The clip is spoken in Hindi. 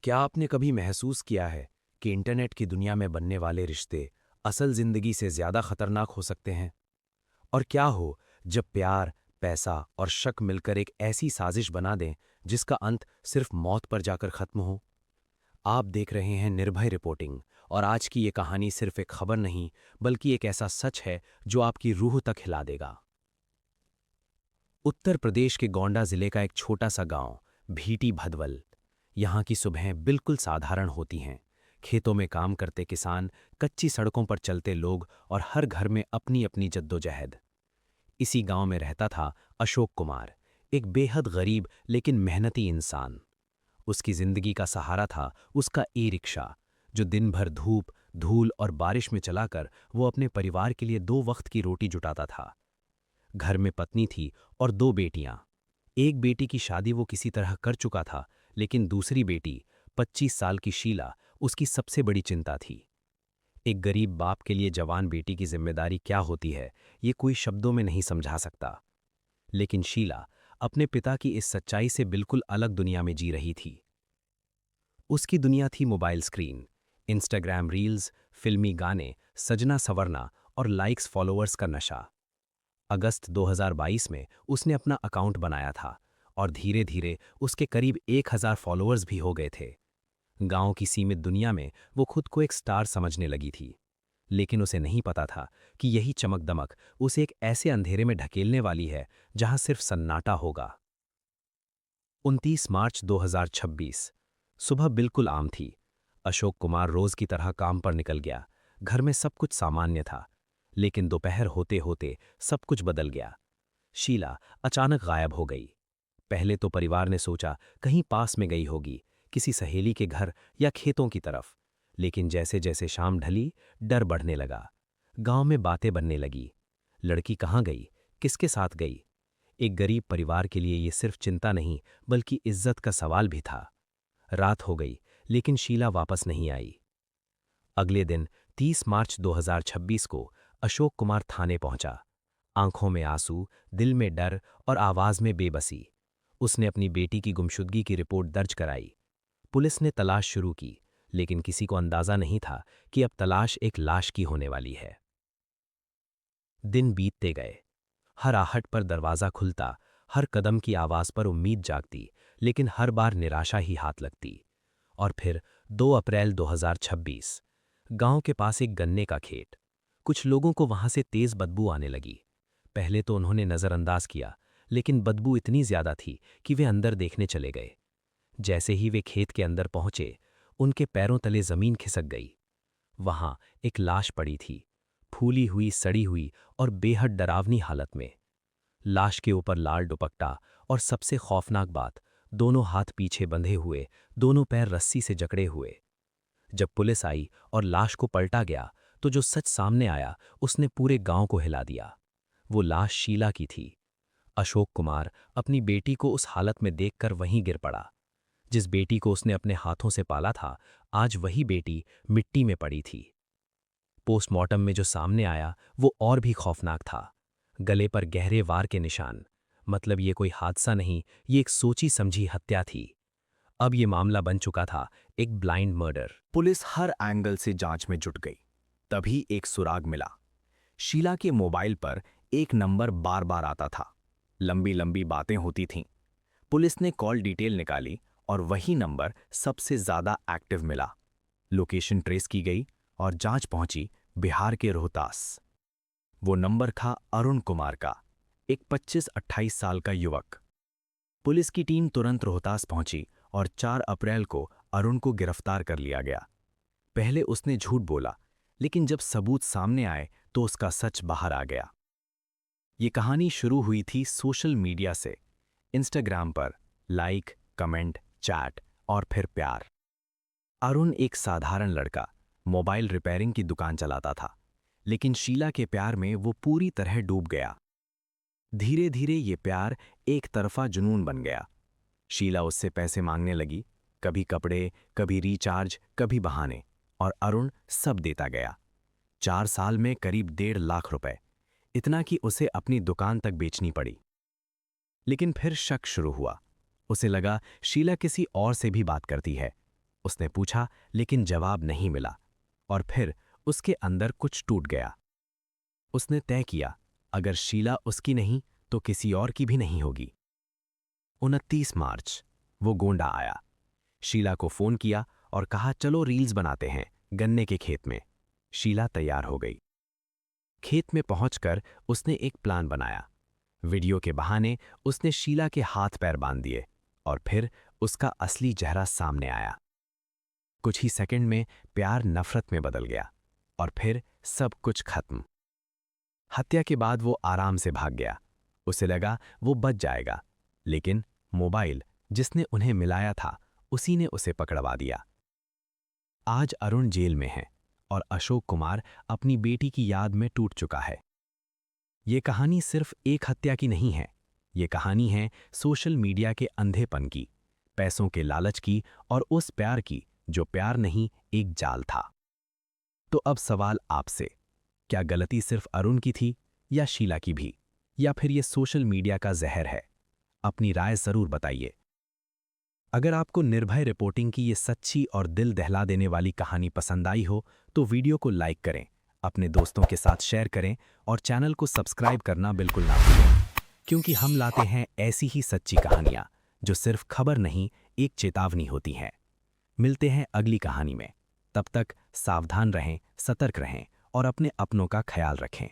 क्या आपने कभी महसूस किया है कि इंटरनेट की दुनिया में बनने वाले रिश्ते असल जिंदगी से ज्यादा खतरनाक हो सकते हैं? और क्या हो जब प्यार, पैसा और शक मिलकर एक ऐसी साजिश बना दें जिसका अंत सिर्फ मौत पर जाकर खत्म हो? आप देख रहे हैं निर्भय रिपोर्टिंग, और आज की ये कहानी सिर्फ एक खबर नहीं, बल्कि एक ऐसा सच है जो आपकी रूह तक हिला देगा। उत्तर प्रदेश के गोंडा जिले का एक छोटा सा गांव, भीटी भदवल। यहाँ की सुबहें बिल्कुल साधारण होती हैं। खेतों में काम करते किसान, कच्ची सड़कों पर चलते लोग और हर घर में अपनी अपनी जद्दोजहद। इसी गांव में रहता था अशोक कुमार, एक बेहद गरीब लेकिन मेहनती इंसान। उसकी जिंदगी का सहारा था उसका ई-रिक्शा, जो दिन भर धूप, धूल और बारिश में चलाकर वो अपने परिवार के लिए 2 वक्त की रोटी जुटाता था। घर में पत्नी थी और 2 बेटियां। एक बेटी की शादी वो किसी तरह कर चुका था, लेकिन दूसरी बेटी, 25 साल की शीला, उसकी सबसे बड़ी चिंता थी। एक गरीब बाप के लिए जवान बेटी की जिम्मेदारी क्या होती है, ये कोई शब्दों में नहीं समझा सकता। लेकिन शीला अपने पिता की इस सच्चाई से बिल्कुल अलग दुनिया में जी रही थी। उसकी दुनिया थी मोबाइल स्क्रीन, इंस्टाग्राम रील्स, फिल्मी गाने, सजना संवरना और लाइक्स फॉलोअर्स का नशा। अगस्त 2022 में उसने अपना अकाउंट बनाया था, और धीरे धीरे उसके करीब 1000 फॉलोअर्स भी हो गए थे। गांव की सीमित दुनिया में वो खुद को एक स्टार समझने लगी थी, लेकिन उसे नहीं पता था कि यही चमक दमक उसे एक ऐसे अंधेरे में ढकेलने वाली है जहां सिर्फ सन्नाटा होगा। 29 मार्च 2026। सुबह बिल्कुल आम थी। अशोक कुमार रोज की तरह काम पर निकल गया। घर में सब कुछ सामान्य था, लेकिन दोपहर होते होते सब कुछ बदल गया। शीला अचानक गायब हो गई। पहले तो परिवार ने सोचा कहीं पास में गई होगी, किसी सहेली के घर या खेतों की तरफ। लेकिन जैसे जैसे शाम ढली, डर बढ़ने लगा। गांव में बातें बनने लगी। लड़की कहाँ गई, किसके साथ गई? एक गरीब परिवार के लिए ये सिर्फ चिंता नहीं, बल्कि इज्जत का सवाल भी था। रात हो गई, लेकिन शीला वापस नहीं आई। अगले दिन 30 मार्च 2026 को अशोक कुमार थाने पहुंचा। आंखों में आंसू, दिल में डर और आवाज में बेबसी। उसने अपनी बेटी की गुमशुदगी की रिपोर्ट दर्ज कराई। पुलिस ने तलाश शुरू की, लेकिन किसी को अंदाजा नहीं था कि अब तलाश एक लाश की होने वाली है। दिन बीतते गए। हर आहट पर दरवाजा खुलता, हर कदम की आवाज पर उम्मीद जागती, लेकिन हर बार निराशा ही हाथ लगती। और फिर 2 अप्रैल 2026, गांव के पास एक गन्ने का खेत। कुछ लोगों को वहां से तेज बदबू आने लगी। पहले तो उन्होंने नजरअंदाज किया, लेकिन बदबू इतनी ज्यादा थी कि वे अंदर देखने चले गए। जैसे ही वे खेत के अंदर पहुंचे, उनके पैरों तले जमीन खिसक गई। वहां एक लाश पड़ी थी, फूली हुई, सड़ी हुई और बेहद डरावनी हालत में। लाश के ऊपर लाल दुपट्टा, और सबसे खौफनाक बात, दोनों हाथ पीछे बंधे हुए, दोनों पैर रस्सी से जकड़े हुए। जब पुलिस आई और लाश को पलटा गया, तो जो सच सामने आया उसने पूरे गांव को हिला दिया। वो लाश शीला की थी। अशोक कुमार अपनी बेटी को उस हालत में देखकर वहीं गिर पड़ा। जिस बेटी को उसने अपने हाथों से पाला था, आज वही बेटी मिट्टी में पड़ी थी। पोस्टमार्टम में जो सामने आया वो और भी खौफनाक था। गले पर गहरे वार के निशान। मतलब ये कोई हादसा नहीं, ये एक सोची समझी हत्या थी। अब ये मामला बन चुका था एक ब्लाइंड मर्डर। पुलिस हर एंगल से जांच में जुट गई। तभी एक सुराग मिला। शीला के मोबाइल पर एक नंबर बार बार आता था। लंबी लंबी बातें होती थीं। पुलिस ने कॉल डिटेल निकाली, और वही नंबर सबसे ज्यादा एक्टिव मिला। लोकेशन ट्रेस की गई और जांच पहुंची बिहार के रोहतास। वो नंबर था अरुण कुमार का, एक 25-28 साल का युवक। पुलिस की टीम तुरंत रोहतास पहुंची और 4 अप्रैल को अरुण को गिरफ्तार कर लिया गया। पहले उसने झूठ बोला, लेकिन जब सबूत सामने आए तो उसका सच बाहर आ गया। ये कहानी शुरू हुई थी सोशल मीडिया से। इंस्टाग्राम पर लाइक, कमेंट, चैट और फिर प्यार। अरुण एक साधारण लड़का, मोबाइल रिपेयरिंग की दुकान चलाता था, लेकिन शीला के प्यार में वो पूरी तरह डूब गया। धीरे धीरे ये प्यार एक तरफा जुनून बन गया। शीला उससे पैसे मांगने लगी, कभी कपड़े, कभी रिचार्ज, कभी बहाने, और अरुण सब देता गया। 4 साल में करीब 1.5 लाख रुपए, इतना कि उसे अपनी दुकान तक बेचनी पड़ी। लेकिन फिर शक शुरू हुआ। उसे लगा शीला किसी और से भी बात करती है। उसने पूछा, लेकिन जवाब नहीं मिला। और फिर उसके अंदर कुछ टूट गया। उसने तय किया, अगर शीला उसकी नहीं तो किसी और की भी नहीं होगी। 29 मार्च वो गोंडा आया। शीला को फोन किया और कहा, चलो रील्स बनाते हैं गन्ने के खेत में। शीला तैयार हो गई। खेत में पहुंचकर उसने एक प्लान बनाया। वीडियो के बहाने उसने शीला के हाथ पैर बांध दिए और फिर उसका असली चेहरा सामने आया। कुछ ही सेकंड में प्यार नफरत में बदल गया और फिर सब कुछ खत्म। हत्या के बाद वो आराम से भाग गया। उसे लगा वो बच जाएगा, लेकिन मोबाइल जिसने उन्हें मिलाया था उसी ने उसे पकड़वा दिया। आज अरुण जेल में है और अशोक कुमार अपनी बेटी की याद में टूट चुका है। ये कहानी सिर्फ एक हत्या की नहीं है। ये कहानी है सोशल मीडिया के अंधेपन की, पैसों के लालच की और उस प्यार की जो प्यार नहीं, एक जाल था। तो अब सवाल आपसे, क्या गलती सिर्फ अरुण की थी या शीला की भी, या फिर ये सोशल मीडिया का जहर है? अपनी राय जरूर बताइए। अगर आपको निर्भय रिपोर्टिंग की ये सच्ची और दिल दहला देने वाली कहानी पसंद आई हो तो वीडियो को लाइक करें, अपने दोस्तों के साथ शेयर करें और चैनल को सब्सक्राइब करना बिल्कुल ना भूलें, क्योंकि हम लाते हैं ऐसी ही सच्ची कहानियां जो सिर्फ खबर नहीं, एक चेतावनी होती हैं। मिलते हैं अगली कहानी में। तब तक सावधान रहें, सतर्क रहें और अपने अपनों का ख्याल रखें।